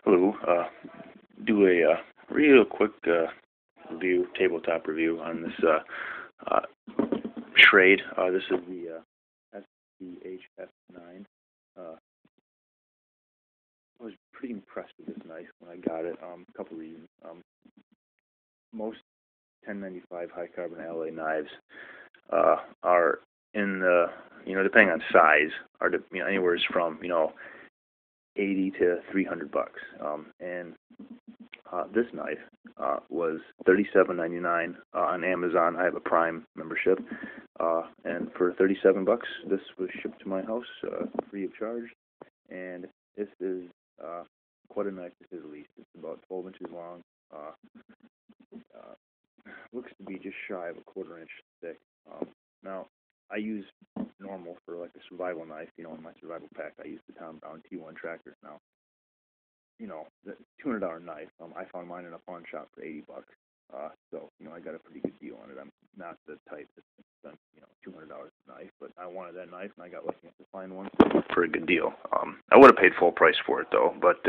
Hello. Do a real quick review, tabletop review on this uh, Schrade. This is the SCHF9. I was pretty impressed with this knife when I got it. A couple reasons. Most 1095 high carbon alloy knives are in the, depending on size, are anywhere from 80 to $300. And this knife was $37.99 on Amazon. I have a Prime membership, and for $37, this was shipped to my house free of charge. And this is quite a knife to say the least. It's about 12 inches long. Looks to be just shy of a quarter-inch thick. Now, I use normal for like a survival knife. In my survival pack, I use the Tom Brown T1 tracker. Now, the $200 knife. I found mine in a pawn shop for $80. So I got a pretty good deal on it. I'm not the type that spent $200 a knife, but I wanted that knife, and I got lucky enough to find one for a good deal. I would have paid full price for it though, but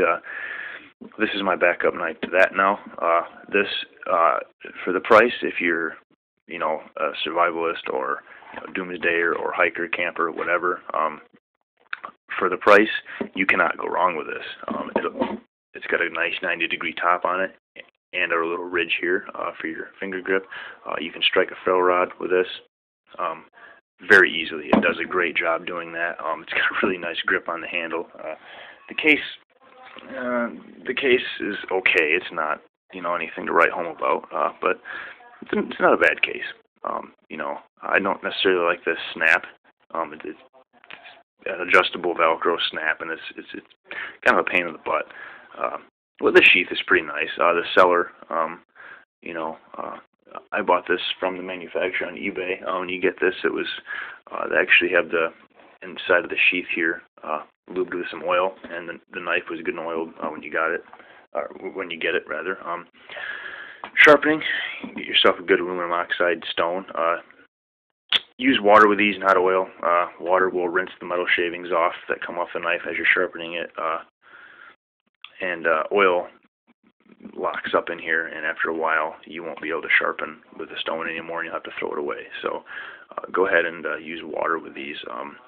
this is my backup knife to that now. This for the price, if you're a survivalist or doomsdayer or hiker, camper, whatever. For the price, you cannot go wrong with this. It's got a nice 90-degree top on it and a little ridge here for your finger grip. You can strike a ferrule rod with this very easily. It does a great job doing that. It's got a really nice grip on the handle. The case is okay. It's not anything to write home about, but it's not a bad case. I don't necessarily like this snap. It's an adjustable Velcro snap, and it's kind of a pain in the butt. Well, the sheath is pretty nice. The seller, I bought this from the manufacturer on eBay. When you get this, it was they actually have the inside of the sheath here lubed with some oil, and the knife was good and oiled when you got it, or when you get it rather. Sharpening, get yourself a good aluminum oxide stone. Use water with these, not oil. Water will rinse the metal shavings off that come off the knife as you're sharpening it. And oil locks up in here, and after a while you won't be able to sharpen with the stone anymore, and you'll have to throw it away. So go ahead and use water with these.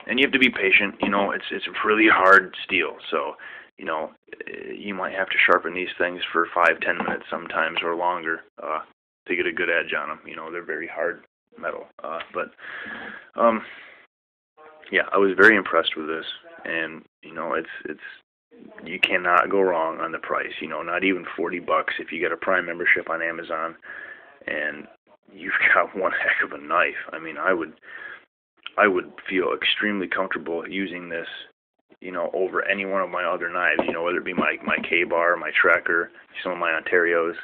And you have to be patient. It's really hard steel, so you might have to sharpen these things for 5-10 minutes sometimes or longer to get a good edge on them. They're very hard metal. Yeah, I was very impressed with this, and it's you cannot go wrong on the price. Not even $40 if you get a Prime membership on Amazon, and you've got one heck of a knife. I mean, I would feel extremely comfortable using this, over any one of my other knives. Whether it be my K-bar, my tracker, some of my Ontarios.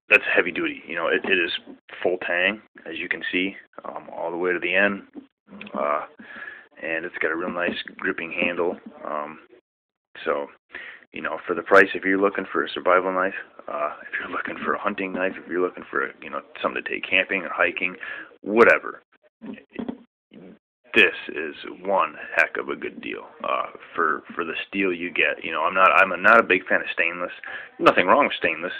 That's heavy duty. It is full tang, as you can see, all the way to the end, and it's got a real nice gripping handle. So, for the price, if you're looking for a survival knife, if you're looking for a hunting knife, if you're looking for something to take camping or hiking, whatever, this is one heck of a good deal for the steel you get. I'm not a big fan of stainless. Nothing wrong with stainless.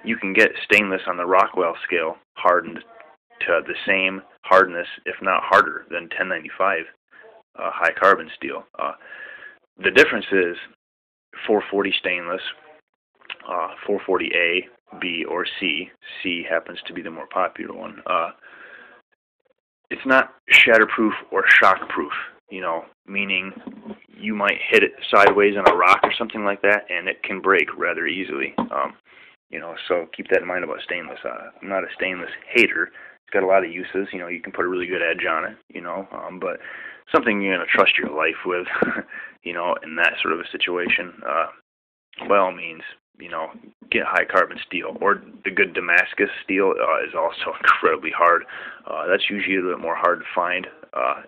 You can get stainless on the Rockwell scale hardened to the same hardness, if not harder, than 1095 high carbon steel. The difference is 440 stainless, 440A, B, or C. C happens to be the more popular one. It's not shatterproof or shockproof, meaning you might hit it sideways on a rock or something like that, and it can break rather easily. So keep that in mind about stainless. I'm not a stainless hater. It's got a lot of uses. You can put a really good edge on it, but something you're going to trust your life with, in that sort of a situation, by all means, get high carbon steel. Or the good Damascus steel is also incredibly hard. That's usually a little bit more hard to find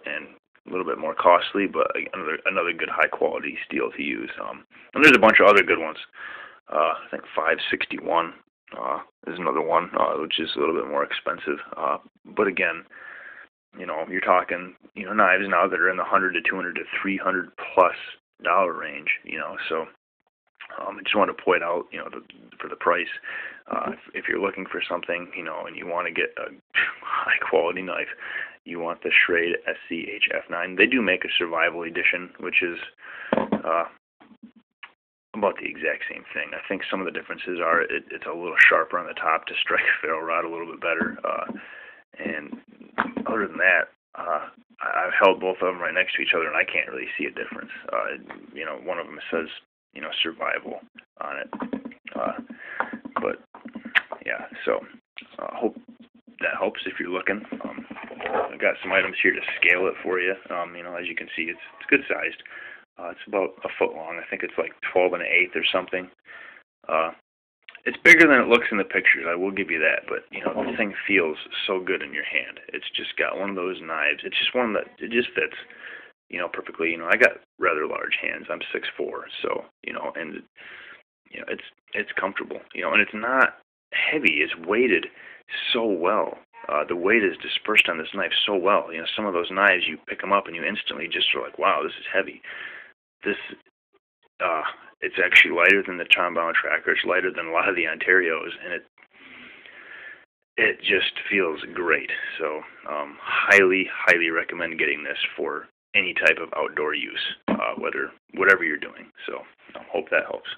and a little bit more costly, but another good high quality steel to use. And there's a bunch of other good ones. I think 561 is another one, which is a little bit more expensive. But again, you're talking, knives now that are in the $100 to $200 to $300+ range. So I just want to point out, for the price, if you're looking for something, and you want to get a high quality knife, you want the Schrade SCHF9. They do make a survival edition, which is about the exact same thing. I think some of the differences are it's a little sharper on the top to strike a ferrule rod a little bit better. And other than that, I've held both of them right next to each other, and I can't really see a difference. One of them says, survival on it. But yeah, so hope that helps if you're looking. I've got some items here to scale it for you. As you can see, it's good sized. It's about a foot long. I think it's like 12 1/8 or something. It's bigger than it looks in the pictures, I will give you that, but, the thing feels so good in your hand. It's just got one of those knives. It's just one that, it just fits, perfectly. I got rather large hands. I'm 6'4", so, and, it's comfortable, and it's not heavy. It's weighted so well. The weight is dispersed on this knife so well. Some of those knives, you pick them up and you instantly just are like, wow, this is heavy. This, it's actually lighter than the Tombow tracker. It's lighter than a lot of the Ontarios, and it just feels great. So, highly, highly recommend getting this for any type of outdoor use, whatever you're doing. So, hope that helps.